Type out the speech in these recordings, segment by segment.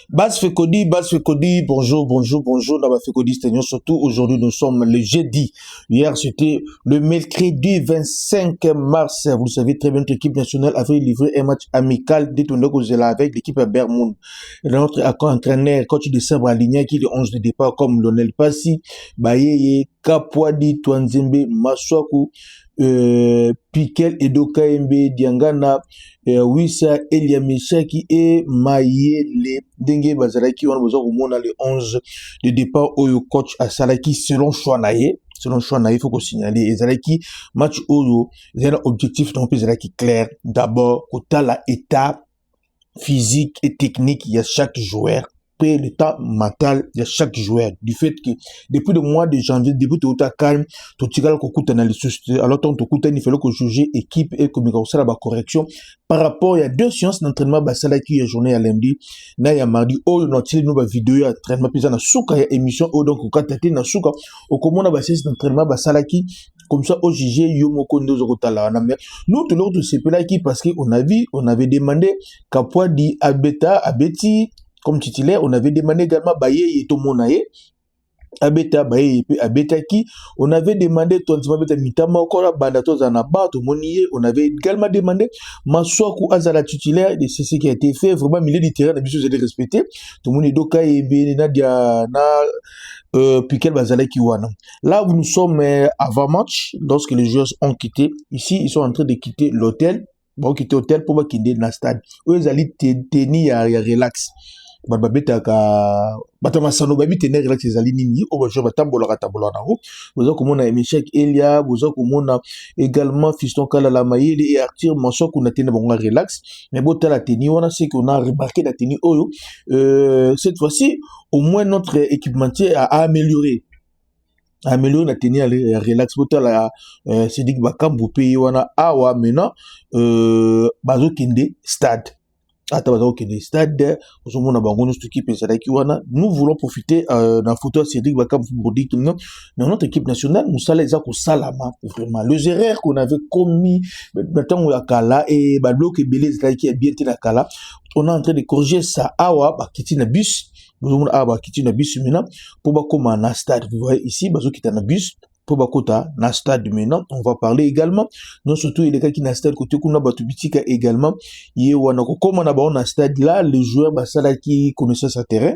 Bas Fekodi, bonjour, Naba Fekodi, Seigneur, surtout aujourd'hui, nous sommes le jeudi. Hier, c'était le mercredi 25 mars. Vous le savez très bien, notre équipe nationale avait livré un match amical détourné avec l'équipe à Bermoun. Notre entraîneur, coach de Sabre aligné, qui est le 11 de départ, comme Lionel Passi, Bayeye, Kapwadi, Twanzembe, Maswaku, Piquel, Edoka Mbe, Diangana, Wissa, Elia Meshaki et Mayele Dengue Bazaraki. On a besoin au monde les 11 de départ au coach à Salaki selon Chouanaye. Selon Chouanaye, il faut qu'on signale. Et Zalaki, match Oyo, il y a un objectif donc Zalaki clair. D'abord, au la état physique et technique, il y a chaque joueur. Après le temps mental de chaque joueur, du fait que depuis le mois de janvier, début de ta calme, tu tigal ko kutana les alors ton kutana il fallait que juger équipe et communication la correction par rapport il y a deux séances d'entraînement basala qui est journée à lundi na ya mardi oh notre nous vidéo entraînement puis na souka émission oh donc quand tu na souka au comment na séance d'entraînement basala qui comme ça au juger yomoko ndozo kotala na nous tout l'autre c'est là qui parce que on avait demandé Kapwadi Abeti comme titulaire, on avait demandé également Baye et Tomonaye, Abeta Baye et Abeta qui, on avait demandé Tonzima Beta Mitama Okora Bandato Zanaba, Tomoniye, on avait également demandé Maswaku Azala titulaire, et c'est ce qui a été fait, vraiment milieu du terrain, d'habitude j'ai respecté, Tomoni Doka et Nadia na Piquel Bazala Kiwana. Là où nous sommes avant match, lorsque les joueurs ont quitté, ici ils sont en train de quitter l'hôtel, bon quitter l'hôtel pour quitter le stade. Eux ils allaient tenir à relax. Babeta ka batama sano babi tenir relax les alignes au bonjour batambola katambola na ho bozo komona Meshek Elia bozo komona également Fiston Kala la Mayele et Arthur Manso qu'on a tenu bon relax mais bota la tenue on a ce qu'on a remarqué la tenue oyo cette fois-ci au moins notre équipementier a amélioré la tenue à relax bota la Sidik Bakambu pays wana awa maintenant bazo kende stade stade, nous voulons profiter d'un photo Cédric Bakam pour dire que dans notre équipe nationale, nous allons salama vraiment les erreurs qu'on avait commis maintenant à Kala et Badlo que Belez qui a bien été à Kala, on est en train de corriger ça awa bakiti na bus, nous awa bakiti na bus maintenant pour ba comme un stade, vous voyez ici bazo qui na bus pour Bakota, na stade maintenant, on va parler également, non surtout il y a quelqu'un qui na stade côté kuna batubitika également, il y a wanako comme on a ba na stade là, les joueurs basala qui connaissaient sa terrain,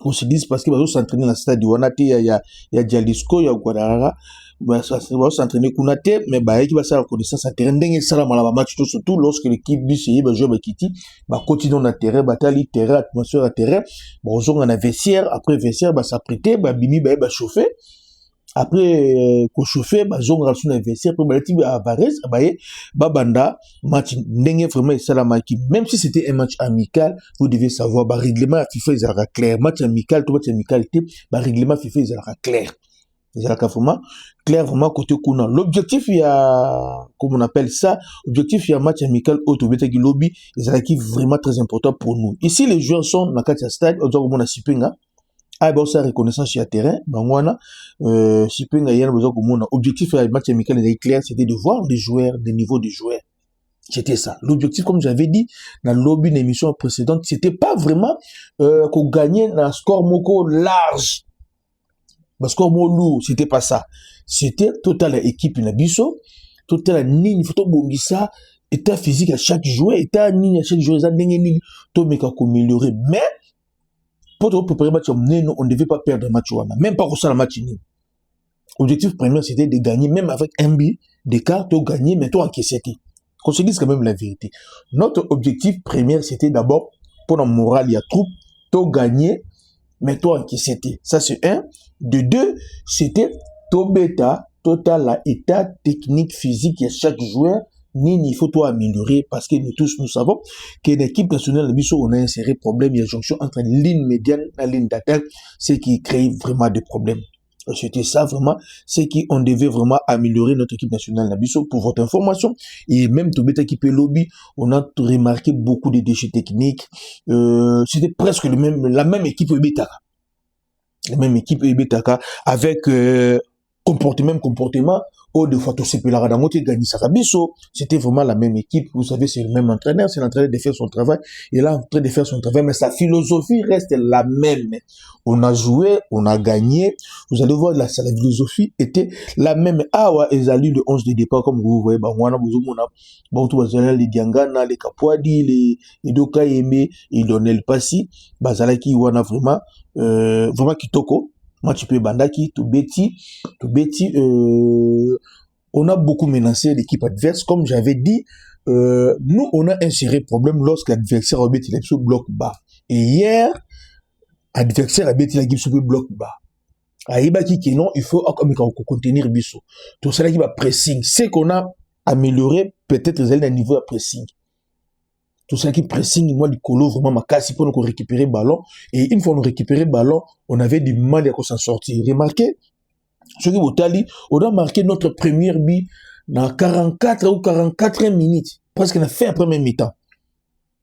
on se dit parce que bazo s'entraîner na stade wanate il y a Jalisco, il y a Guadalajara, bazo s'entraîner kunate, mais ba qui basala connaissance sa terrain ndenge sala malaba match tout surtout lorsque l'équipe bisi ba joueur ba kiti, ba continue na terrain, batali terrain, atmosphère à terrain, bon on a vestiaire, après vestiaire ba s'apprêter, ba bimi ba chauffer. Après qu'on chauffer bazonga sur l'investisseur pour balati à Varese baye babanda match ndenge vraiment salama qui même si c'était un match amical vous devez savoir ba règlement FIFA ils sera clair match amical tout match amical était ba règlement FIFA ils sera clair vraiment côté kuna l'objectif il y a comme on appelle ça objectif il y a match amical autobeta qui lobby ils sera qui vraiment très important pour nous ici les joueurs sont dans quatre stade on doit comme Sipinga ah bon ça reconnaissance sur le terrain bangwana Sipinga yana besoin comme objectif du match amical est clair c'était de voir les joueurs des niveaux des joueurs c'était ça l'objectif comme j'avais dit dans lobby une émission précédente c'était pas vraiment qu'on gagnait un score moko large parce que lourd c'était pas ça c'était total équipe na biso total nini photo bongisa état physique à chaque joueur état nini à chaque joueur ça ndenge nini to meka ko améliorer mais pour préparer le match, on ne devait pas perdre le match. Même pas pour ça, le match. L'objectif premier, c'était de gagner, même avec un but d'écart, tu gagner, mais tu encaissé. Qu'on se dise quand même la vérité. Notre objectif premier, c'était d'abord, pour le moral, il y a troupe, tu gagner, mais tu encaissé. Ça, c'est un. De deux, c'était ton bêta, total, état technique, physique, il y a chaque joueur. Il faut tout améliorer parce que nous tous nous savons que l'équipe nationale de Bissau on a inséré problème, il y a une jonction entre ligne médiane et ligne d'attaque, ce qui crée vraiment des problèmes. C'était ça vraiment, c'est qu'on devait vraiment améliorer notre équipe nationale de Bissau pour votre information. Et même tout bête équipe lobby, on a remarqué beaucoup de déchets techniques. C'était presque la même équipe Ebetaka. La même équipe Ebetaka avec même comportement, ou des fois, tout ce qui gagné Sarabiso, c'était vraiment la même équipe. Vous savez, c'est le même entraîneur, c'est l'entraîneur de faire son travail. Il est là en train de faire son travail, mais sa philosophie reste la même. On a joué, on a gagné. Vous allez voir, la philosophie était la même. Ah ouais, ils allaient le 11 de départ, comme vous voyez, bah, on a les Diangana, les Kapwadi, les Doka Aimé, et Lionel Passi, bah, Zalaki, on a vraiment Kitoko. Moi, tu peux Bandaki, tout Betty, on a beaucoup menacé l'équipe adverse. Comme j'avais dit, nous, on a un sérieux problème lorsque l'adversaire a mis le bloc bas. Et hier, l'adversaire a mis le bloc bas. Aïbaki qui non, il faut contenir Bisso. Tout ça qui va pressing. C'est qu'on a amélioré peut-être les niveau de pressing. Tout ça qui pressing, moi, du colo, vraiment, ma casse pour nous récupérer le ballon. Et une fois nous récupérer le ballon, on avait du mal à s'en sortir. Remarquez, ce qui vous on a marqué notre première but dans 44 ou 44 minutes. Presque on a fait un premier mi-temps.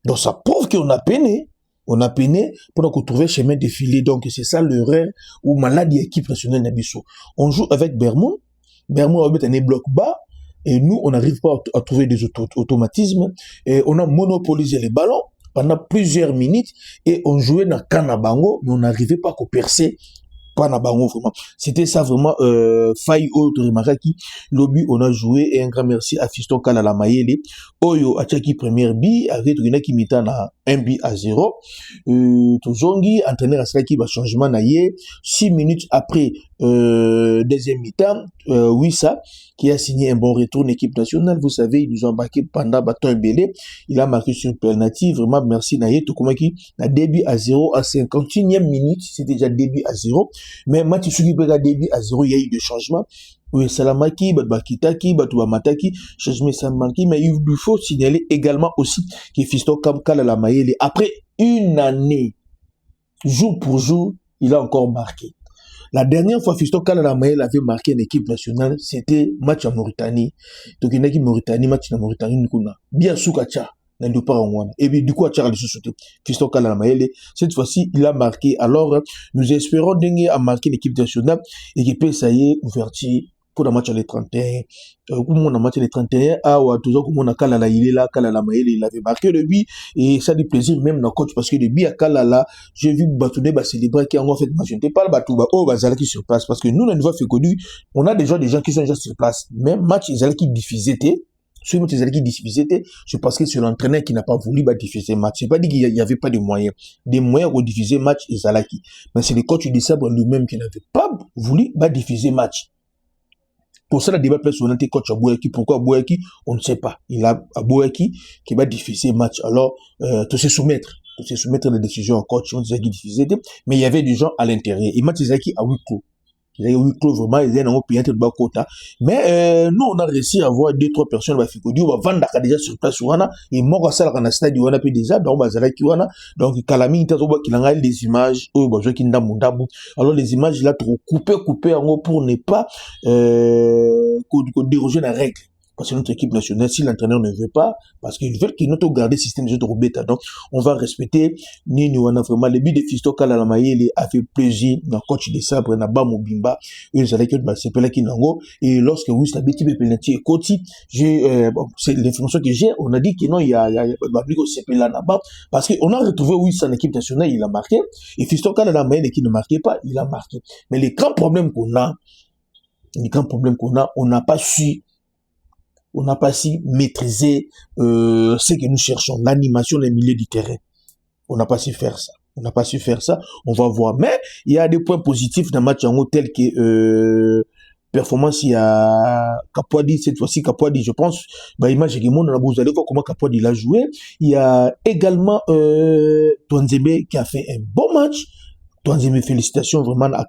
Donc ça prouve qu'on a peiné. On a peiné pour nous trouver chemin défilé. Donc c'est ça l'erreur ou maladie équipe nationale Nabiso. On joue avec Bermond. Bermond a mis un bloc bas. Et nous, on n'arrive pas à trouver des automatismes. Et on a monopolisé les ballons pendant plusieurs minutes. Et on jouait dans Kanabango, mais on n'arrivait pas à percer. Vraiment. C'était ça vraiment faille autre Maraki. Lobby on a joué et un grand merci à Fiston Kalala Mayele. Oyo Achaki première bi avec Rina qui mita na 1 but à 0. Tozongi entraîneur à cela qui va changement na yé 6 minutes après deuxième mi-temps Wissa qui a signé un bon retour en équipe nationale. Vous savez, ils nous ont embarqué pendant bâton belé. Il a marqué sur une penalty. Vraiment merci na yé Tokomaki na début à 0 à 51e minute, c'était déjà début à 0. Mais match qui peut début à 0, il y a eu des changements. Oui, Salamaki, Bakitaki, Mataki, changement Salamaki, mais il faut signaler également aussi que Fiston Kalala Mayele, après une année, jour pour jour, il a encore marqué. La dernière fois, Fiston Kalala Mayele avait marqué une équipe nationale, c'était match en Mauritanie. Donc, il y a une Mauritanie, match en Mauritanie, bien Soukacha. Et puis, du coup, Fiston Kalala Mayele, cette fois-ci, il a marqué. Alors, nous espérons Dengue a marqué l'équipe nationale et qu'il peut, ça y est, ouverture pour le match les 31. Pour mon match les 31, toujours comme on a Kalala, il est là, Kalala Mayele, il avait marqué le but et ça du plaisir même dans le coach parce que le but à Kalala, j'ai vu Batouné, célébrer qui en fait, je ne sais pas le Batouba, Bazala qui sur place parce que nous, on a fait connu, on a déjà des gens qui sont déjà sur place. Même match, ils allaient qui diffusaient. Ce match qui diffusait, c'est parce que c'est l'entraîneur qui n'a pas voulu diffuser le match. C'est pas dit qu'il n'y avait pas de moyens. Des moyens pour diffuser le match, Zalaki. Mais c'est le coach du Sabre lui-même qui n'avait pas voulu diffuser le match. Pour ça, le débat personnel était coach Aboueki. Pourquoi Aboueki? On ne sait pas. Il a Aboueki qui va diffuser le match. Alors, tout se soumettre à la décision au coach, on disait qu'il diffusait, mais il y avait des gens à l'intérieur. Et match Zalaki a 8 clos. Il y a eu vraiment, ils ont payé un bas quota. Mais nous, on a réussi à avoir 2-3 personnes qui on va vendre déjà sur place. Et moi, on a un stade, on a déjà, donc, donc, Kalami, il a des images, alors, les images, là, trop coupées, pour ne pas déroger la règle. Parce que notre équipe nationale, si l'entraîneur ne veut pas, parce qu'ils veulent qu'ils notent garder le système de jeu de Robeta. Donc, on va respecter, on a vraiment, le but de Fiston Kalala Mayele a fait plaisir, dans le coach de Sabre, dans Bamou Bimba, et c'est là qui n'ango, et lorsque oui, c'est la bêtise de penalty et Koti, c'est l'information que j'ai, on a dit que non, il y a, parce qu'on a retrouvé, oui, son équipe nationale, il a marqué, et Fiston Kalala Mayele qui ne marquait pas, il a marqué. Mais les grands problèmes qu'on a, on n'a pas su maîtriser ce que nous cherchons, l'animation des milieux du terrain. On n'a pas su faire ça. On va voir. Mais il y a des points positifs dans le match en haut, tel que performance, il y a Kapwadi, cette fois-ci Kapwadi, je pense, image vous allez voir comment Kapwadi l'a joué. Il y a également Twanzebe qui a fait un bon match. Twanzebe, félicitations vraiment à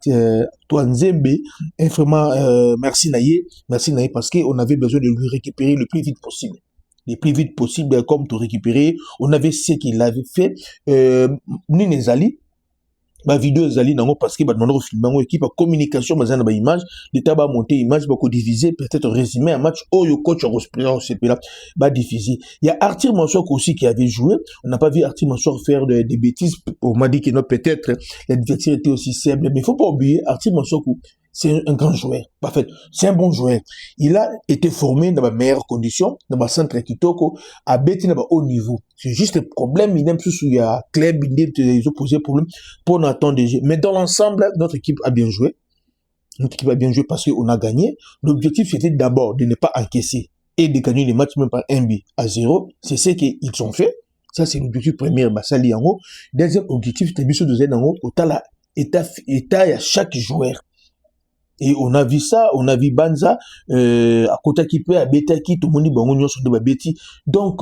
Twanzebe, et vraiment merci Naye parce qu'on avait besoin de lui récupérer le plus vite possible, comme tout récupérer. On avait ce qu'il avait fait. Nine Zali, vidéo Zali nango parce que demandé au film équipe communication bazana image l'état va monter image va diviser peut-être résumer un match yo coach au CP là diffuser. Il y a Arthur Mansour aussi qui avait joué. On n'a pas vu Arthur Mansour faire des bêtises. On m'a dit que non, peut-être l'adversaire était aussi simple, mais il faut pas oublier Arthur Mansour c'est un grand joueur. En fait, c'est un bon joueur. Il a été formé dans les meilleures conditions, dans le centre Kitoko, à Betty dans haut niveau. C'est juste le problème, il y a plus où il y a club, ils ont posé problème pour n'attendre des jeux. Mais dans l'ensemble, notre équipe a bien joué. Notre équipe a bien joué parce qu'on a gagné. L'objectif, c'était d'abord de ne pas encaisser et de gagner les matchs même par 1-0. C'est ce qu'ils ont fait. Ça, c'est l'objectif premier, Bassali en haut. Deuxième objectif, c'était bien sûr de Z en haut. Au tal, état à chaque joueur. Et on a vu ça, on a vu Banza, à côté qui peut, à Betaki, tout le monde dit, bon, on sont de Betty. Donc,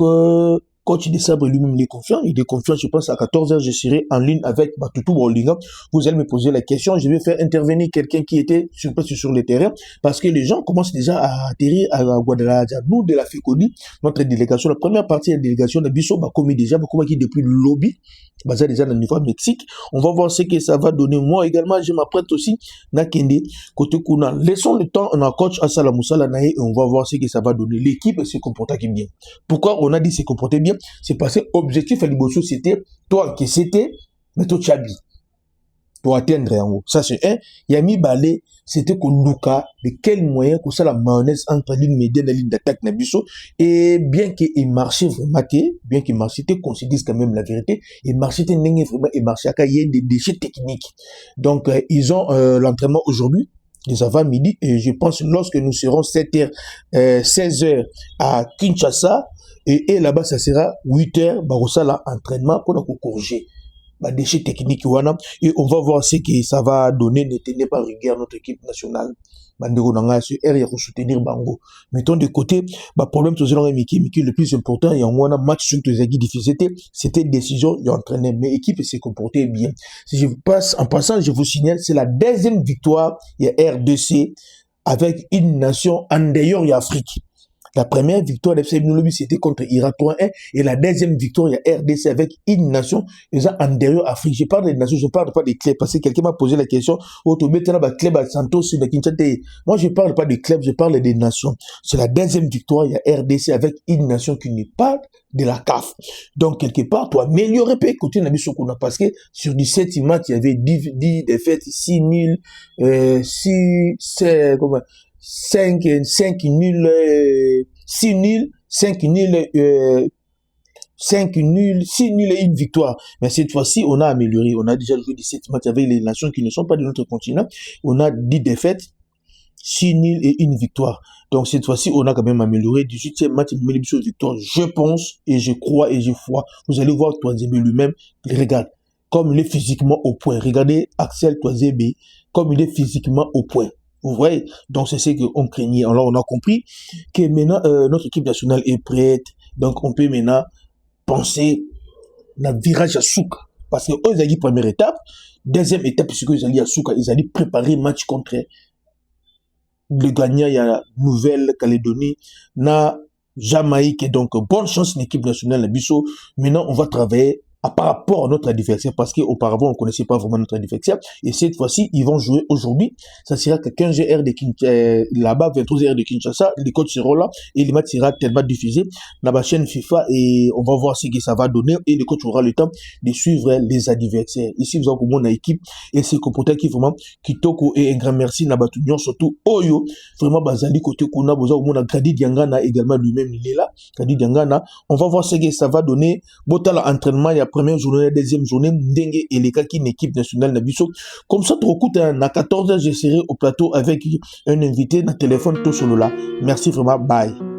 coach de Sabre lui-même, il est confiant, je pense à 14h, je serai en ligne avec Batutu Bowlinga. Vous allez me poser la question, je vais faire intervenir quelqu'un qui était sur le terrain, parce que les gens commencent déjà à atterrir à Guadalajara. Nous, de la FECODI, notre délégation, la première partie de la délégation de Bissot, commis déjà, qui depuis le lobby, basé déjà dans le niveau Mexique. On va voir ce que ça va donner. Moi également, je m'apprête aussi, Nakende, côté Kuna. Laissons le temps, on a coach Asala Moussala Nae, et on va voir ce que ça va donner. L'équipe se comporte bien. Pourquoi on a dit se comporter bien? C'est parce que l'objectif à l'Ibosso, c'était, toi, que c'était, mais toi, Tchabi. Pour atteindre en haut. Ça, c'est un. Yami Balé, c'était qu'on Luka, de quel moyen que ça la mayonnaise entre l'une médiane et l'une d'attaque Nabiso. Et bien qu'il marchait vraiment, bien qu'il marchait, qu'on se dise quand même la vérité, il marchait vraiment, il marchait il y a des déchets techniques. Donc, ils ont l'entraînement aujourd'hui, les avant-midi, et je pense lorsque nous serons 7h, 16h à Kinshasa, et là-bas, ça sera 8h, Barossa, l'entraînement pour nous corriger. Déchets techniques, et on va voir ce que ça va donner. Ne tenez pas rigueur notre équipe nationale. Soutenir Bango. Mettons de côté, problème le plus important, il y a un match sur les aiguilles diffusées, c'était décision, il y a entraîné, mais l'équipe s'est comportée bien. Si je passe, en passant, je vous signale, c'est la deuxième victoire, il y a RDC, avec une nation en dehors de l'Afrique. La première victoire de FC Lobby, c'était contre Irak 3-1. Et la deuxième victoire, il y a RDC avec une nation, ils ont en dehors Afrique. Je parle des nations, je parle pas des clubs. Parce que quelqu'un m'a posé la question, club à Santos, moi, je parle pas des clubs, je parle des nations. C'est la deuxième victoire, il y a RDC avec une nation qui n'est pas de la CAF. Donc, quelque part, toi, améliorer, peut écouter la mission qu'on a, parce que sur 17 matchs, il y avait 10 défaites, 6 nuls, 5 nuls, 6 nuls, 5 nuls, 5 nuls, 6 nuls et une victoire. Mais cette fois-ci, on a amélioré. On a déjà joué 17 matchs avec les nations qui ne sont pas de notre continent. On a 10 défaites, 6 nuls et une victoire. Donc cette fois-ci, on a quand même amélioré. 18e match, une victoire. Je pense, et je crois, et je crois. Vous allez voir Toizébé lui-même. Regarde, comme il est physiquement au point. Regardez Axel Toizébé, comme il est physiquement au point. Vous voyez, donc c'est ce qu'on craignait. Alors on a compris que maintenant notre équipe nationale est prête. Donc on peut maintenant penser le virage à Souka. Parce que eux, ils ont dit première étape. Deuxième étape, c'est qu'ils ont dit à Souka, ils ont dit préparer match contre le gagnant, il y a Nouvelle-Calédonie, na Jamaïque. Donc bonne chance l'équipe nationale, la Bissau. Maintenant on va travailler par rapport à notre adversaire, parce qu'auparavant, on ne connaissait pas vraiment notre adversaire. Et cette fois-ci, ils vont jouer aujourd'hui. Ça sera que 15h de Kinshasa, là-bas, 23h de Kinshasa. Les coachs seront là et les matchs seront tellement diffusés dans la chaîne FIFA et on va voir ce que ça va donner et le coach aura le temps de suivre les adversaires. Ici, vous avez mon équipe et c'est comporté qui vraiment Kitoko et un grand merci Nabatunion, surtout Oyo. Vraiment, Bazali côté Kuna, vous avez mon Gradi Diangana également lui-même, il est là. Gradi Diangana. On va voir ce que ça va donner. Botala entraînement, il y a première journée, la deuxième journée, Ndengue et les qui une équipe nationale Nabiso. Comme ça, trop coûte, à 14h, je serai au plateau avec un invité dans le téléphone tout solo là. Merci vraiment, bye.